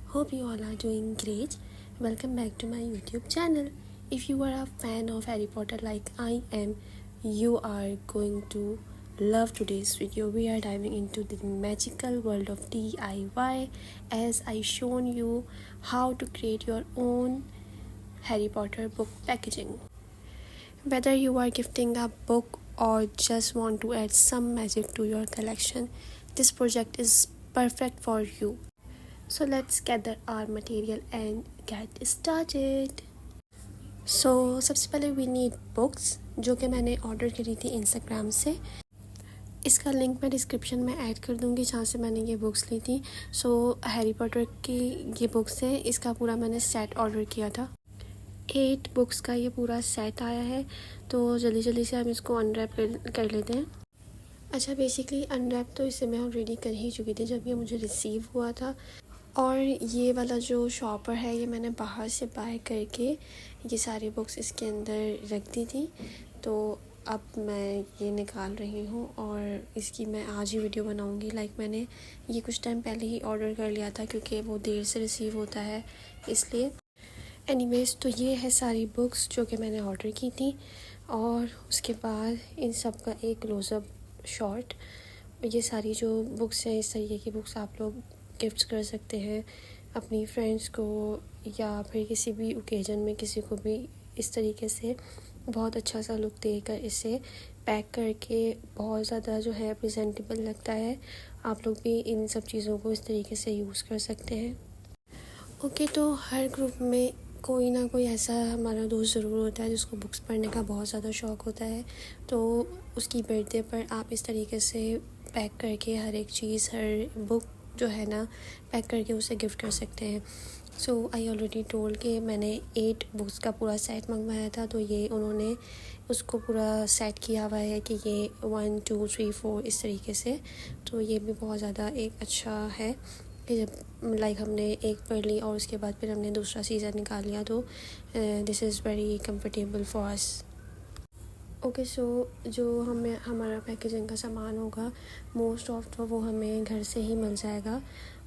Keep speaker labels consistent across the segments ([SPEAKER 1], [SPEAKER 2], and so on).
[SPEAKER 1] Hope you all are doing great. Welcome back to my YouTube channel. If you are a fan of Harry Potter like I am, you are going to love today's video. We are diving into the magical world of DIY as I shown you how to create your own Harry Potter book packaging. Whether you are gifting a book or just want to add some magic to your collection, this project is perfect for you. So let's gather our material and get started. सबसे पहले we need books जो कि मैंने order करी थी Instagram से. इसका link मैं डिस्क्रिप्शन में ऐड कर दूँगी जहाँ से मैंने ये बुक्स ली थी. हैरी पॉटर की ये बुक्स है. इसका पूरा मैंने सेट ऑर्डर किया था. 8 बुक्स का ये पूरा सेट आया है. तो जल्दी से हम इसको अनरैप कर लेते हैं. अच्छा, बेसिकली अनरैप तो इसे मैं ऑलरेडी कर ही चुकी थी जब ये मुझे रिसीव हुआ था. और ये वाला जो शॉपर है ये मैंने बाहर से बाय करके ये सारी बुक्स इसके अंदर रख दी थी. तो अब मैं ये निकाल रही हूँ और इसकी मैं आज ही वीडियो बनाऊँगी. मैंने ये कुछ टाइम पहले ही ऑर्डर कर लिया था क्योंकि वो देर से रिसीव होता है इसलिए. एनीवेज, तो ये है सारी बुक्स जो कि मैंने ऑर्डर की थी. और उसके बाद इन सब का एक क्लोज़अप शॉट. ये सारी जो बुक्स हैं, इस तरीके की बुक्स आप लोग गिफ्ट्स कर सकते हैं अपनी फ्रेंड्स को या फिर किसी भी ओकेजन में किसी को भी. इस तरीके से बहुत अच्छा सा लुक देकर इसे पैक करके बहुत ज़्यादा जो है प्रेजेंटेबल लगता है. आप लोग भी इन सब चीज़ों को इस तरीके से यूज़ कर सकते हैं. ओके, तो हर ग्रुप में कोई ना कोई ऐसा हमारा दोस्त ज़रूर होता है जिसको बुक्स पढ़ने का बहुत ज़्यादा शौक़ होता है. तो उसकी बर्थडे पर आप इस तरीके से पैक करके हर एक चीज़, हर बुक जो है ना, पैक करके उसे गिफ्ट कर सकते हैं. आई ऑलरेडी टोल्ड कि मैंने 8 बुक्स का पूरा सेट मंगवाया था. तो ये उन्होंने उसको पूरा सेट किया हुआ है कि ये 1 2 3 4 इस तरीके से. तो ये भी बहुत ज़्यादा एक अच्छा है कि जब हमने एक पढ़ ली और उसके बाद फिर हमने दूसरा सीज़न निकाल लिया. तो this is very comfortable for us. Okay, जो हमें हमारा पैकेजिंग का सामान होगा मोस्ट ऑफ तो वो हमें घर से ही मिल जाएगा.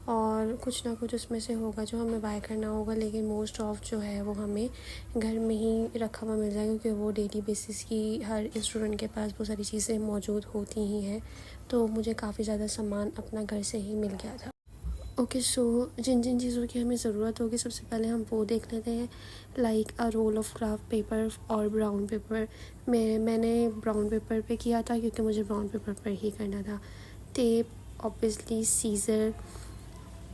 [SPEAKER 1] और कुछ ना कुछ उसमें से होगा जो हमें बाय करना होगा, लेकिन मोस्ट ऑफ जो है वो हमें घर में ही रखा हुआ मिल जाएगा क्योंकि वो डेली बेसिस की हर स्टूडेंट के पास वो सारी चीज़ें मौजूद होती ही हैं. तो मुझे काफ़ी ज़्यादा सामान अपना घर से ही मिल गया था. ओके, जिन चीज़ों की हमें ज़रूरत होगी सबसे पहले हम वो देख लेते हैं. A roll of kraft paper और ब्राउन पेपर. मैंने ब्राउन पेपर पे किया था क्योंकि मुझे ब्राउन पेपर पर ही करना था. Tape, obviously scissor.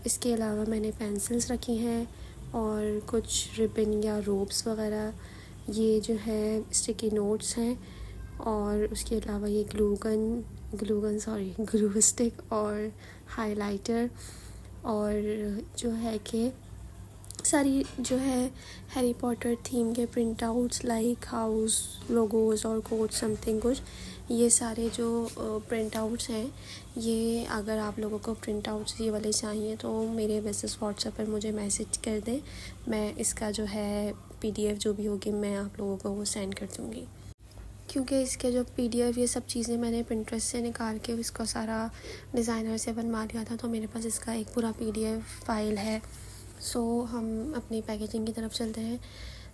[SPEAKER 1] इसके अलावा मैंने पेंसिल्स रखी हैं और कुछ रिबन या रोप्स वगैरह. ये जो है स्टिकी नोट्स हैं. और उसके अलावा ये ग्लू स्टिक और हाइलाइटर. और जो है कि सारी जो है हैरी पॉटर थीम के प्रिंट आउट्स हाउस लोगोज़ और कोड समथिंग कुछ. ये सारे जो प्रिंट आउट्स हैं, ये अगर आप लोगों को प्रिंट आउट्स ये वाले चाहिए तो मेरे मैसेज व्हाट्सएप पर मुझे मैसेज कर दें. मैं इसका जो है PDF जो भी होगी मैं आप लोगों को वो सेंड कर दूँगी. क्योंकि इसके जो PDF ये सब चीज़ें मैंने पिंटरेस्ट से निकाल के इसका सारा डिज़ाइनर से बनवा लिया था. तो मेरे पास इसका एक पूरा PDF फाइल है. हम अपनी पैकेजिंग की तरफ चलते हैं.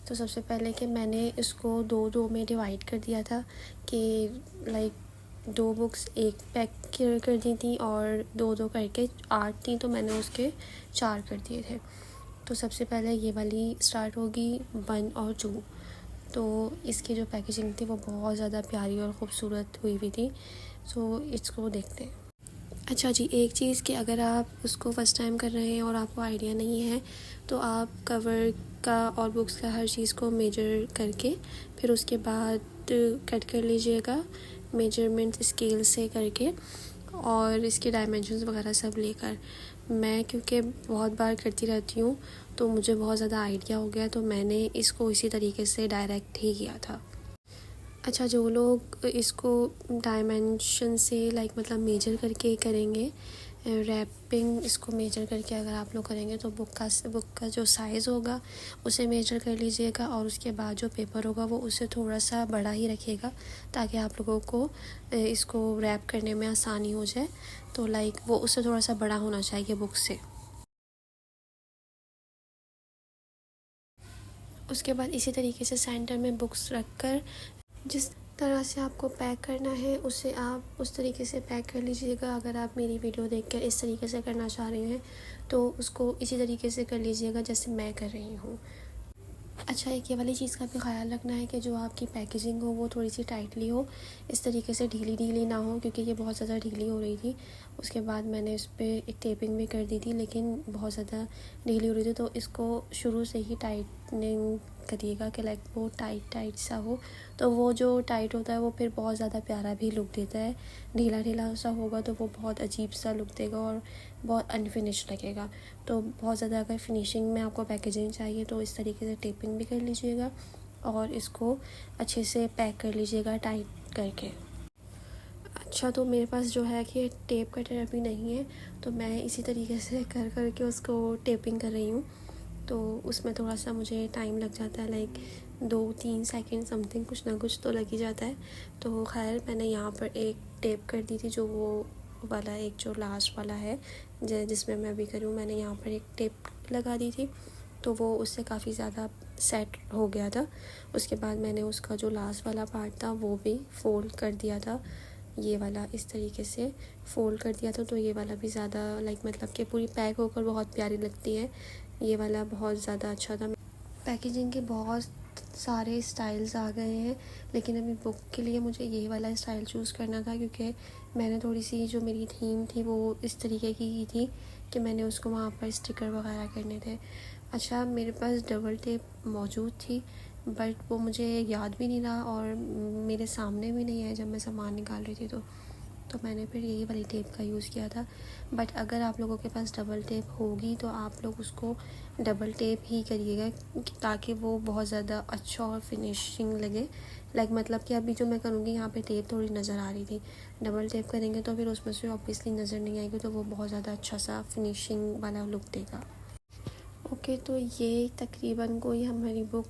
[SPEAKER 1] तो सबसे पहले कि मैंने इसको 2 में डिवाइड कर दिया था कि 2 बुक्स एक पैक कर दी थी और 2 करके 8 थी. तो मैंने उसके 4 कर दिए थे. तो सबसे पहले ये वाली स्टार्ट होगी 1 और 2. तो इसकी जो पैकेजिंग थी वो बहुत ज़्यादा प्यारी और ख़ूबसूरत हुई थी. इसको देखते हैं. अच्छा जी, एक चीज़ कि अगर आप उसको फ़र्स्ट टाइम कर रहे हैं और आपको आइडिया नहीं है तो आप कवर का और बुक्स का हर चीज़ को मेजर करके फिर उसके बाद कट कर लीजिएगा मेजरमेंट स्केल से करके और इसके डायमेंशंस वगैरह सब लेकर. मैं क्योंकि बहुत बार करती रहती हूँ तो मुझे बहुत ज़्यादा आइडिया हो गया, तो मैंने इसको इसी तरीके से डायरेक्ट ही किया था. अच्छा, जो लोग इसको डायमेंशन से मेजर करके करेंगे, रैपिंग इसको मेजर करके अगर आप लोग करेंगे तो बुक का जो साइज़ होगा उसे मेजर कर लीजिएगा और उसके बाद जो पेपर होगा वो उससे थोड़ा सा बड़ा ही रखिएगा ताकि आप लोगों को इसको रैप करने में आसानी हो जाए. तो वो उससे थोड़ा सा बड़ा होना चाहिए बुक से. उसके बाद इसी तरीके से सेंटर में बुक्स रख कर जिस तरह से आपको पैक करना है उसे आप उस तरीके से पैक कर लीजिएगा। अगर आप मेरी वीडियो देखकर इस तरीके से करना चाह रहे हैं तो उसको इसी तरीके से कर लीजिएगा जैसे मैं कर रही हूँ। अच्छा, एक ये वाली चीज़ का भी ख्याल रखना है कि जो आपकी पैकेजिंग हो वो थोड़ी सी टाइटली हो, इस तरीके से ढीली ढीली ना हो, क्योंकि ये बहुत ज़्यादा ढीली हो रही थी। उसके बाद मैंने उस पर एक टेपिंग भी कर दी थी, लेकिन बहुत ज़्यादा ढीली हो रही थी, तो इसको शुरू से ही टाइटनिंग करिएगा कि लाइक वो टाइट सा हो। तो वो जो टाइट होता है वो फिर बहुत ज़्यादा प्यारा भी लुक देता है। ढीला ढीला सा होगा तो वो बहुत अजीब सा लुक देगा और बहुत अनफिनिश लगेगा। तो बहुत ज़्यादा अगर फिनिशिंग में आपको पैकेजिंग चाहिए तो इस तरीके से टेपिंग भी कर लीजिएगा और इसको अच्छे से पैक कर लीजिएगा टाइट करके। अच्छा, तो मेरे पास जो है कि टेप कटर अभी नहीं है, तो मैं इसी तरीके से कर करके उसको टेपिंग कर रही हूँ। तो उसमें थोड़ा सा मुझे टाइम लग जाता है, लाइक 2-3 सेकंड समथिंग, कुछ ना कुछ तो लग ही जाता है। तो खैर मैंने यहाँ पर एक टेप कर दी थी, जो वो वाला एक जो लास्ट वाला है जिसमें मैं अभी करूँ, मैंने यहाँ पर एक टेप लगा दी थी, तो वो उससे काफ़ी ज़्यादा सेट हो गया था। उसके बाद मैंने उसका जो लास्ट वाला पार्ट था वो भी फोल्ड कर दिया था, ये वाला इस तरीके से फ़ोल्ड कर दिया था। तो ये वाला भी ज़्यादा लाइक मतलब कि पूरी पैक होकर बहुत प्यारी लगती है। ये वाला बहुत ज़्यादा अच्छा था। पैकेजिंग के बहुत सारे स्टाइल्स आ गए हैं, लेकिन अभी बुक के लिए मुझे ये वाला स्टाइल चूज़ करना था, क्योंकि मैंने थोड़ी सी जो मेरी थीम थी वो इस तरीके की थी कि मैंने उसको वहाँ पर स्टिकर वगैरह करने थे। अच्छा, मेरे पास डबल टेप मौजूद थी, बट वो मुझे याद भी नहीं रहा और मेरे सामने भी नहीं है जब मैं सामान निकाल रही थी, तो मैंने फिर यही वाली टेप का यूज़ किया था। बट अगर आप लोगों के पास डबल टेप होगी तो आप लोग उसको डबल टेप ही करिएगा, ताकि वो बहुत ज़्यादा अच्छा और फिनिशिंग लगे। लाइक मतलब कि अभी जो मैं करूँगी यहाँ पे टेप थोड़ी नज़र आ रही थी, डबल टेप करेंगे तो फिर उसमें से ऑब्वियसली नज़र नहीं आएगी, तो वो बहुत ज़्यादा अच्छा सा फिनिशिंग वाला लुक देगा। ओके, तो ये तकरीबन कोई हमारी बुक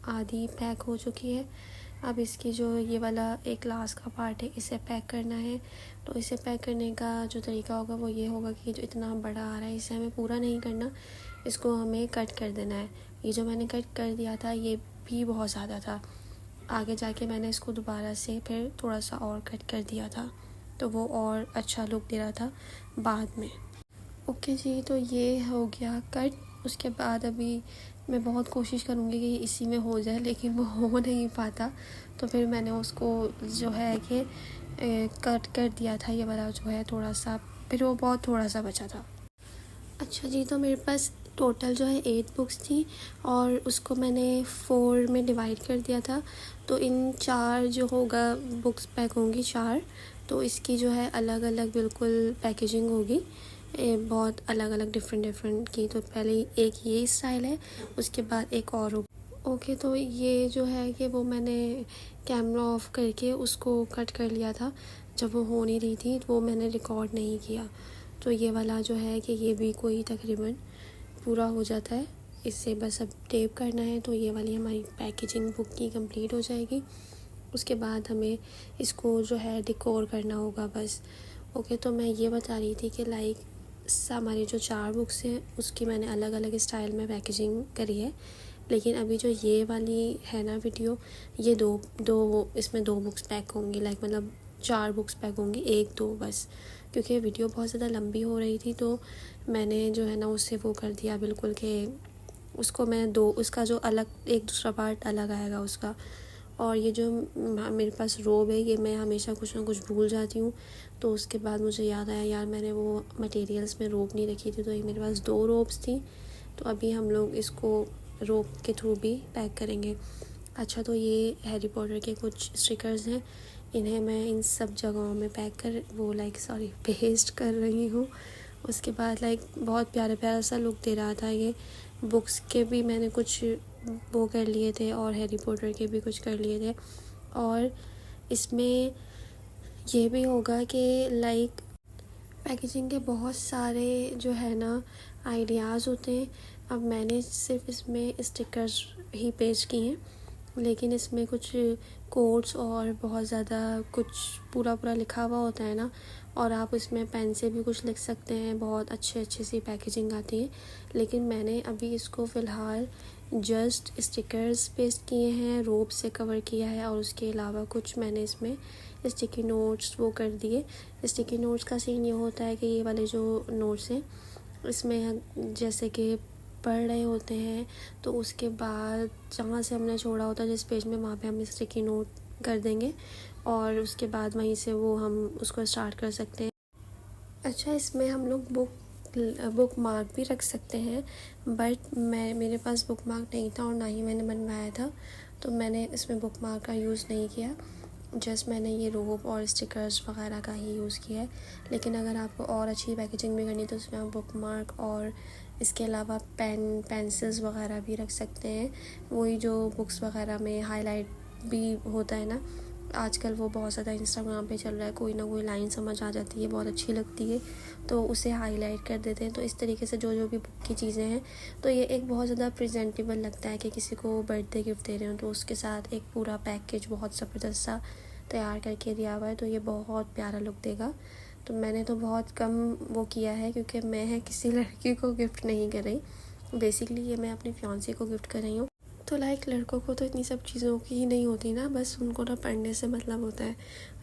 [SPEAKER 1] आधी पैक हो चुकी है। अब इसकी जो ये वाला एक लास्ट का पार्ट है, इसे पैक करना है। तो इसे पैक करने का जो तरीका होगा वो ये होगा कि जो इतना बड़ा आ रहा है इसे हमें पूरा नहीं करना, इसको हमें कट कर देना है। ये जो मैंने कट कर दिया था ये भी बहुत ज़्यादा था, आगे जाके मैंने इसको दोबारा से फिर थोड़ा सा और कट कर दिया था, तो वो और अच्छा लुक दे रहा था बाद में। ओके जी, तो ये हो गया कट। उसके बाद अभी मैं बहुत कोशिश करूँगी कि इसी में हो जाए, लेकिन वो हो नहीं पाता, तो फिर मैंने उसको जो है कि कट कर दिया था। ये वाला जो है थोड़ा सा, फिर वो बहुत थोड़ा सा बचा था। अच्छा जी, तो मेरे पास टोटल जो है 8 बुक्स थी और उसको मैंने 4 में डिवाइड कर दिया था। तो इन 4 जो होगा बुक्स पैक होंगी 4, तो इसकी जो है अलग अलग बिल्कुल पैकेजिंग होगी, बहुत अलग अलग डिफरेंट की। तो पहले एक ये स्टाइल है, उसके बाद एक और होगा। ओके, तो ये जो है कि वो मैंने कैमरा ऑफ करके उसको कट कर लिया था, जब वो हो नहीं रही थी तो वो मैंने रिकॉर्ड नहीं किया। तो ये वाला जो है कि ये भी कोई तकरीबन पूरा हो जाता है, इससे बस अब टेप करना है, तो ये वाली हमारी पैकेजिंग बुक की कंप्लीट हो जाएगी। उसके बाद हमें इसको जो है डेकोर करना होगा बस। ओके, तो मैं ये बता रही थी कि लाइक हमारी जो 4 बुक्स हैं उसकी मैंने अलग अलग स्टाइल में पैकेजिंग करी है, लेकिन अभी जो ये वाली है ना वीडियो, ये दो इसमें 2 बुक्स पैक होंगी, लाइक मतलब 4 बुक्स पैक होंगी, 1-2 बस, क्योंकि वीडियो बहुत ज़्यादा लंबी हो रही थी, तो मैंने जो है ना उससे वो कर दिया बिल्कुल कि उसको मैं उसका जो अलग एक दूसरा पार्ट अलग आएगा उसका। और ये जो मेरे पास रोब है, ये मैं हमेशा कुछ ना कुछ भूल जाती हूँ, तो उसके बाद मुझे याद आया यार मैंने वो मटेरियल्स में रोब नहीं रखी थी, तो ये मेरे पास 2 रोब्स थी, तो अभी हम लोग इसको रोब के थ्रू भी पैक करेंगे। अच्छा, तो ये हैरी पॉटर के कुछ स्टिकर्स हैं, इन्हें मैं इन सब जगहों में पेस्ट कर रही हूँ। उसके बाद लाइक बहुत प्यारा सा लुक दे रहा था। ये बुक्स के भी मैंने कुछ वो कर लिए थे और हैरी पॉटर के भी कुछ कर लिए थे, और इसमें ये भी होगा कि लाइक पैकेजिंग के बहुत सारे जो है ना आइडियाज़ होते हैं। अब मैंने सिर्फ इसमें स्टिकर्स ही पेस्ट किए हैं, लेकिन इसमें कुछ कोट्स और बहुत ज़्यादा कुछ पूरा लिखा हुआ होता है ना, और आप इसमें पेन से भी कुछ लिख सकते हैं। बहुत अच्छी सी पैकेजिंग आती है। लेकिन मैंने अभी इसको फ़िलहाल जस्ट स्टिकर्स पेस्ट किए हैं, रोप से कवर किया है, और उसके अलावा कुछ मैंने इसमें स्टिकी नोट्स वो कर दिए। स्टिकी नोट्स का सीन ये होता है कि ये वाले जो नोट्स हैं इसमें जैसे कि पढ़ रहे होते हैं, तो उसके बाद जहाँ से हमने छोड़ा होता है जिस पेज में, वहाँ पे हम स्टिकी नोट कर देंगे और उसके बाद वहीं से वो हम उसको स्टार्ट कर सकते हैं। अच्छा, इसमें हम लोग बुक मार्क भी रख सकते हैं, बट मेरे पास बुक मार्क नहीं था और ना ही मैंने बनवाया था, तो मैंने इसमें बुक मार्क का यूज़ नहीं किया। जस्ट मैंने ये रोप और स्टिकर्स वगैरह का ही यूज़ किया है। लेकिन अगर आपको और अच्छी पैकेजिंग में करनी है तो उसमें आप बुक मार्क और इसके अलावा पेंसिल्स वगैरह भी रख सकते हैं। वही जो बुक्स वगैरह में हाईलाइट भी होता है ना, आजकल वो बहुत ज़्यादा इंस्टाग्राम पे चल रहा है, कोई ना कोई लाइन समझ आ जाती है, बहुत अच्छी लगती है, तो उसे हाईलाइट कर देते हैं। तो इस तरीके से जो भी बुक की चीज़ें हैं, तो ये एक बहुत ज़्यादा प्रेजेंटेबल लगता है कि किसी को बर्थडे गिफ्ट दे रहे हो तो उसके साथ एक पूरा पैकेज बहुत ज़बरदस्त सा तैयार करके दिया हुआ है, तो ये बहुत प्यारा लुक देगा। तो मैंने तो बहुत कम वो किया है क्योंकि मैं किसी लड़की को गिफ्ट नहीं कर रही, बेसिकली ये मैं अपनी फियांसे को गिफ्ट कर रही हूँ। तो लड़कों को तो इतनी सब चीज़ों की ही नहीं होती ना, बस उनको ना पढ़ने से मतलब होता है।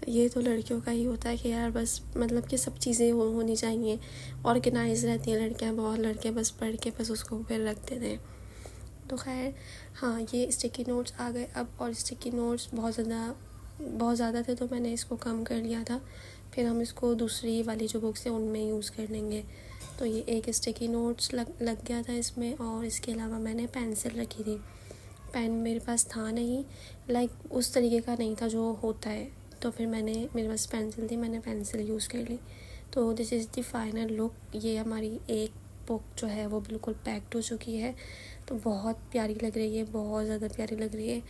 [SPEAKER 1] ये तो लड़कियों का ही होता है कि यार बस मतलब कि सब चीज़ें होनी चाहिए, ऑर्गेनाइज रहती हैं लड़कियां, बहुत लड़के बस पढ़ के बस उसको फिर रख देते हैं। तो खैर हाँ, ये स्टिकी नोट्स आ गए अब, और स्टिकी नोट्स बहुत ज़्यादा थे तो मैंने इसको कम कर लिया था। फिर हम इसको दूसरी वाली जो बुक्स हैं उनमें यूज़ कर लेंगे। तो ये एक स्टिकी नोट्स लग गया था इसमें, और इसके अलावा मैंने पेंसिल रखी थी। पेन मेरे पास था नहीं, उस तरीके का नहीं था जो होता है, तो फिर मेरे पास पेंसिल थी, मैंने पेंसिल यूज़ कर ली। तो this is the final look. ये हमारी एक बुक जो है वो बिल्कुल पैक्ड हो चुकी है, तो बहुत प्यारी लग रही है, बहुत ज़्यादा प्यारी लग रही है।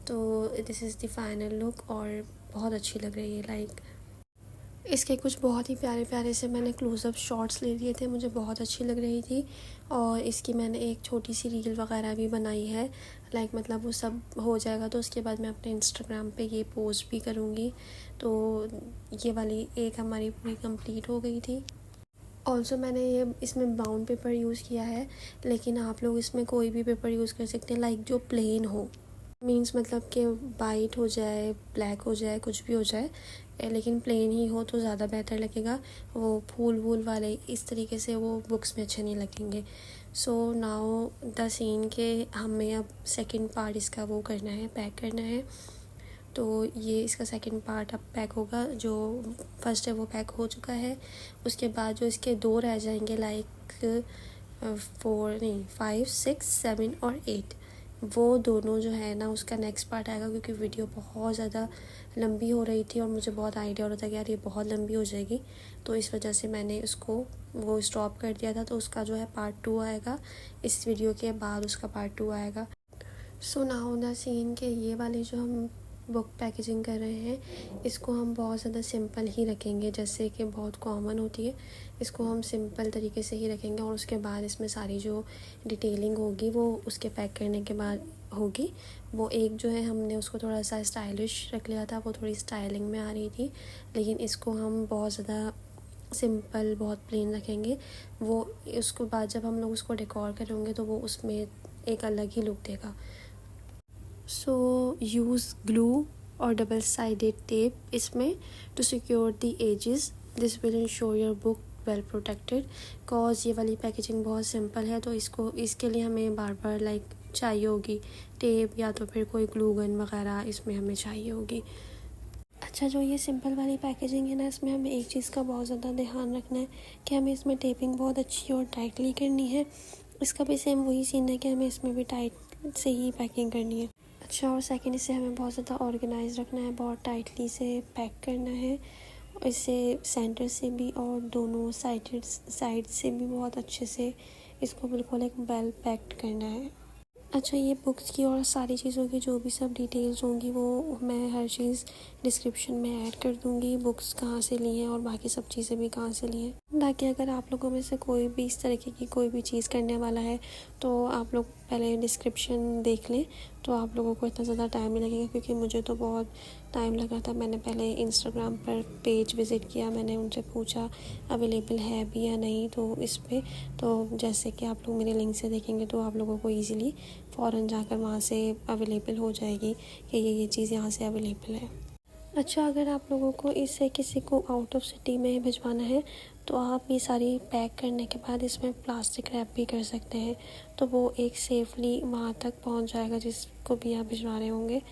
[SPEAKER 1] तो this is the final look और बहुत अच्छी लग रही है। इसके कुछ बहुत ही प्यारे से मैंने क्लोज़अप शॉट्स ले लिए थे, मुझे बहुत अच्छी लग रही थी, और इसकी मैंने एक छोटी सी रील वगैरह भी बनाई है। मतलब वो सब हो जाएगा तो उसके बाद मैं अपने इंस्टाग्राम पे ये पोस्ट भी करूँगी। तो ये वाली एक हमारी पूरी कंप्लीट हो गई थी। ऑल्सो मैंने ये इसमें ब्राउन पेपर यूज़ किया है, लेकिन आप लोग इसमें कोई भी पेपर यूज़ कर सकते हैं, जो प्लेन हो, मीन्स मतलब कि वाइट हो जाए, ब्लैक हो जाए, कुछ भी हो जाए, लेकिन प्लेन ही हो तो ज़्यादा बेहतर लगेगा। वो फूल वूल वाले इस तरीके से वो बुक्स में अच्छे नहीं लगेंगे। सो नाउ द सीन के हमें अब सेकंड पार्ट इसका वो करना है, पैक करना है। तो ये इसका सेकंड पार्ट अब पैक होगा। जो फर्स्ट है वो पैक हो चुका है, उसके बाद जो इसके 2 रह जाएंगे 4 नहीं 5 6 7 और 8, वो दोनों जो है ना उसका नेक्स्ट पार्ट आएगा, क्योंकि वीडियो बहुत ज़्यादा लंबी हो रही थी और मुझे बहुत आइडिया हो रहा था कि यार ये बहुत लंबी हो जाएगी, तो इस वजह से मैंने उसको वो स्टॉप कर दिया था। तो उसका जो है पार्ट 2 आएगा, इस वीडियो के बाद उसका पार्ट 2 आएगा। सो नाउ द सीन के ये वाली जो हम बुक पैकेजिंग कर रहे हैं, इसको हम बहुत ज़्यादा सिंपल ही रखेंगे, जैसे कि बहुत कॉमन होती है, इसको हम सिंपल तरीके से ही रखेंगे। और उसके बाद इसमें सारी जो डिटेलिंग होगी वो उसके पैक करने के बाद होगी। वो एक जो है हमने उसको थोड़ा सा स्टाइलिश रख लिया था, वो थोड़ी स्टाइलिंग में आ रही थी, लेकिन इसको हम बहुत ज़्यादा सिंपल बहुत प्लेन रखेंगे। वो उसके बाद जब हम लोग उसको डेकोर करेंगे तो वो उसमें एक अलग ही लुक देगा। सो यूज़ ग्लू और डबल साइडेड टेप इसमें to secure the edges. This will ensure your book well protected. Cause ये वाली पैकेजिंग बहुत सिंपल है, तो इसके लिए हमें बार बार चाहिए होगी टेप, या तो फिर कोई ग्लू गन वगैरह इसमें हमें चाहिए होगी। अच्छा, जो ये सिंपल वाली पैकेजिंग है ना, इसमें हमें एक चीज़ का बहुत ज़्यादा ध्यान रखना है कि हमें इसमें टेपिंग बहुत अच्छी और टाइटली करनी है। इसका भी सेम वही सीन है कि हमें इसमें भी टाइट से ही पैकिंग करनी है। अच्छा, और सेकंड इसे हमें बहुत ज़्यादा ऑर्गेनाइज रखना है, बहुत टाइटली से पैक करना है, इसे सेंटर से भी और दोनों साइड से भी बहुत अच्छे से इसको बिल्कुल एक वेल पैक्ड करना है। अच्छा, ये बुक्स की और सारी चीज़ों की जो भी सब डिटेल्स होंगी वो मैं हर चीज़ डिस्क्रिप्शन में ऐड कर दूँगी, बुक्स कहाँ से ली हैं और बाकी सब चीज़ें भी कहाँ से ली हैं। ताकि अगर आप लोगों में से कोई भी इस तरीके की कोई भी चीज़ करने वाला है तो आप लोग पहले डिस्क्रिप्शन देख लें, तो आप लोगों को इतना ज़्यादा टाइम नहीं लगेगा, क्योंकि मुझे तो बहुत टाइम लगा था। मैंने पहले इंस्टाग्राम पर पेज विज़िट किया, मैंने उनसे पूछा अवेलेबल है भी या नहीं तो इस पे, तो जैसे कि आप लोग मेरे लिंक से देखेंगे तो आप लोगों को ईज़िली फ़ौरन जाकर वहाँ से अवेलेबल हो जाएगी कि ये चीज़ यहाँ से अवेलेबल है। अच्छा, अगर आप लोगों को इससे किसी को आउट ऑफ सिटी में भिजवाना है तो आप ये सारी पैक करने के बाद इसमें प्लास्टिक रैप भी कर सकते हैं, तो वो एक सेफ़ली वहाँ तक पहुँच जाएगा जिसको भी आप भिजवा रहे होंगे।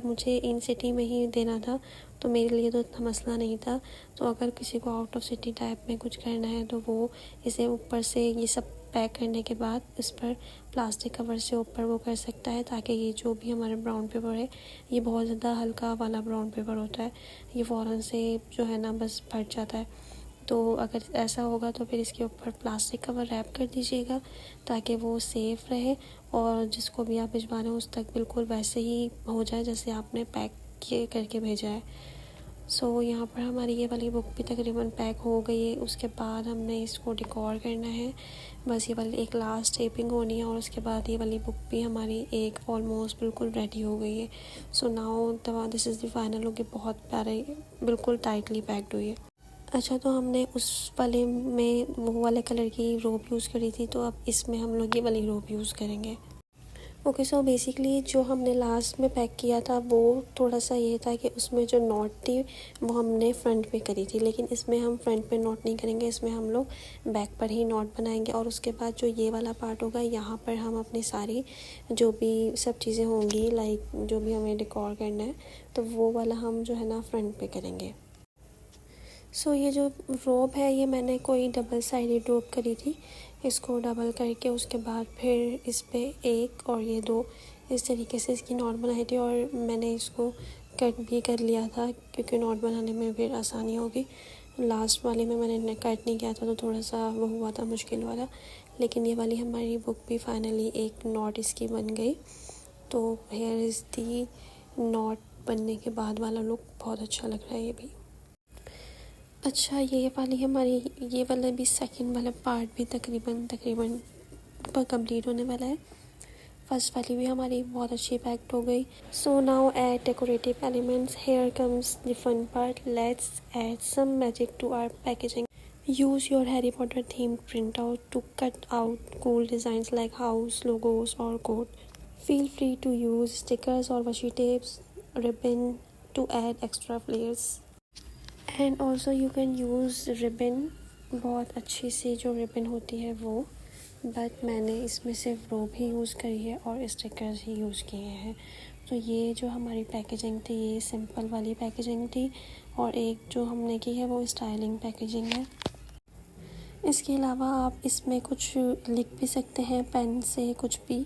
[SPEAKER 1] मुझे इन सिटी में ही देना था, तो मेरे लिए तो इतना मसला नहीं था। तो अगर किसी को आउट ऑफ सिटी टाइप में कुछ करना है तो वो इसे ऊपर से ये सब पैक करने के बाद इस पर प्लास्टिक कवर से ऊपर वो कर सकता है, ताकि ये जो भी हमारा ब्राउन पेपर है, ये बहुत ज़्यादा हल्का वाला ब्राउन पेपर होता है, ये फ़ौरन से जो है ना बस फट जाता है। तो अगर ऐसा होगा तो फिर इसके ऊपर प्लास्टिक कवर रैप कर दीजिएगा ताकि वो सेफ़ रहे और जिसको भी आप भिजवा रहे हैं उस तक बिल्कुल वैसे ही हो जाए जैसे आपने पैक किए करके भेजा है। सो यहाँ पर हमारी ये वाली बुक भी तकरीबन पैक हो गई है। उसके बाद हमने इसको डेकोर करना है, बस ये वाली एक लास्ट टेपिंग होनी है और उसके बाद ये वाली बुक भी हमारी एक ऑलमोस्ट बिल्कुल रेडी हो गई है। So now this is the final look. बहुत प्यारे बिल्कुल टाइटली पैक्ड हुई है। अच्छा, तो हमने उस वाले में वो वाले कलर की रोप यूज़ करी थी, तो अब इसमें हम लोग ये वाली रोप यूज़ करेंगे। ओके, सो बेसिकली जो हमने लास्ट में पैक किया था वो थोड़ा सा ये था कि उसमें जो नॉट थी वो हमने फ्रंट पे करी थी, लेकिन इसमें हम फ्रंट पे नॉट नहीं करेंगे, इसमें हम लोग बैक पर ही नॉट बनाएंगे। और उसके बाद जो ये वाला पार्ट होगा यहाँ पर हम अपनी सारी जो भी सब चीज़ें होंगी लाइक जो भी हमें डेकोर करना है तो वो वाला हम जो है ना फ्रंट पे करेंगे। सो ये जो रोप है ये मैंने कोई डबल साइडेड रोप करी थी, इसको डबल करके उसके बाद फिर इस पे एक और ये दो इस तरीके से इसकी नॉट बनाई थी और मैंने इसको कट भी कर लिया था क्योंकि नॉट बनाने में फिर आसानी होगी। लास्ट वाली में मैंने कट नहीं किया था तो थोड़ा सा वो हुआ था मुश्किल वाला, लेकिन ये वाली हमारी बुक भी फाइनली एक नॉट इसकी बन गई। तो हेयर इज़ दी नॉट बनने के बाद वाला लुक बहुत अच्छा लग रहा है ये भी। अच्छा, ये वाला भी सेकंड वाला पार्ट भी तकरीबन पर कंप्लीट होने वाला है। फर्स्ट वाली भी हमारी बहुत अच्छी पैक्ड हो गई। So now add decorative elements. Here comes the fun part. Let's add some magic to our packaging. Use your Harry Potter themed printout to cut out cool designs like house logos or quote. Feel free to use stickers or washi tapes, ribbon to add extra flares. And also you can use ribbon, बहुत अच्छी सी जो ribbon होती है वो, but मैंने इसमें सिर्फ रोप ही use करी है और स्टिकर्स ही यूज़ किए हैं। तो ये जो हमारी पैकेजिंग थी ये सिंपल वाली पैकेजिंग थी और एक जो हमने की है वो स्टाइलिंग पैकेजिंग है। इसके अलावा आप इसमें कुछ लिख भी सकते हैं पेन से कुछ भी,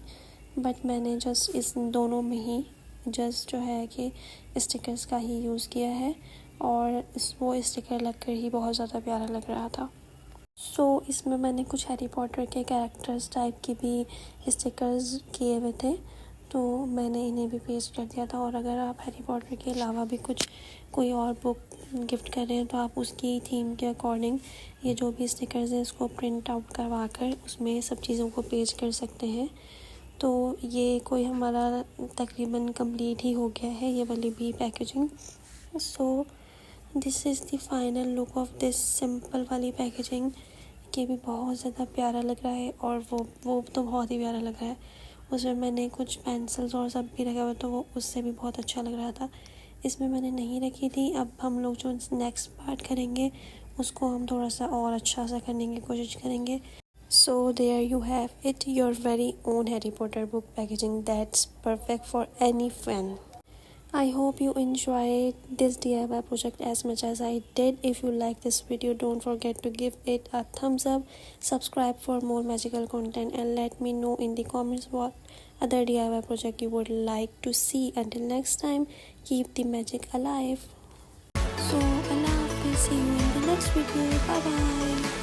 [SPEAKER 1] बट मैंने जस्ट इस दोनों में ही जस्ट जो है कि स्टिकर्स का ही यूज़ किया है और वो स्टिकर लगकर ही बहुत ज़्यादा प्यारा लग रहा था। सो इसमें मैंने कुछ हैरी पॉटर के कैरेक्टर्स टाइप की भी स्टिकर्स किए हुए थे, तो मैंने इन्हें भी पेस्ट कर दिया था। और अगर आप हैरी पॉटर के अलावा भी कोई और बुक गिफ्ट कर रहे हैं तो आप उसकी थीम के अकॉर्डिंग ये जो भी स्टिकर्स हैं इसको प्रिंट आउट करवा कर उसमें सब चीज़ों को पेस्ट कर सकते हैं। तो ये कोई हमारा तकरीबन कंप्लीट ही हो गया है ये वाली भी packaging. So this is the final look of this simple वाली पैकेजिंग। ये भी बहुत ज़्यादा प्यारा लग रहा है और वो तो बहुत ही प्यारा लग रहा है। उसमें मैंने कुछ पेंसिल्स और सब भी रखा हुआ तो वो उससे भी बहुत अच्छा लग रहा था। इसमें मैंने नहीं रखी थी। अब हम लोग जो नेक्स्ट पार्ट करेंगे उसको हम थोड़ा सा और अच्छा सा करने की कोशिश करेंगे। So there you have it, your very own Harry Potter book packaging that's perfect for any fan. I hope you enjoyed this DIY project as much as I did. If you like this video, don't forget to give it a thumbs up, subscribe for more magical content, and let me know in the comments what other DIY project you would like to see. Until next time, keep the magic alive. So Allah Hafiz, see you in the next video. Bye bye.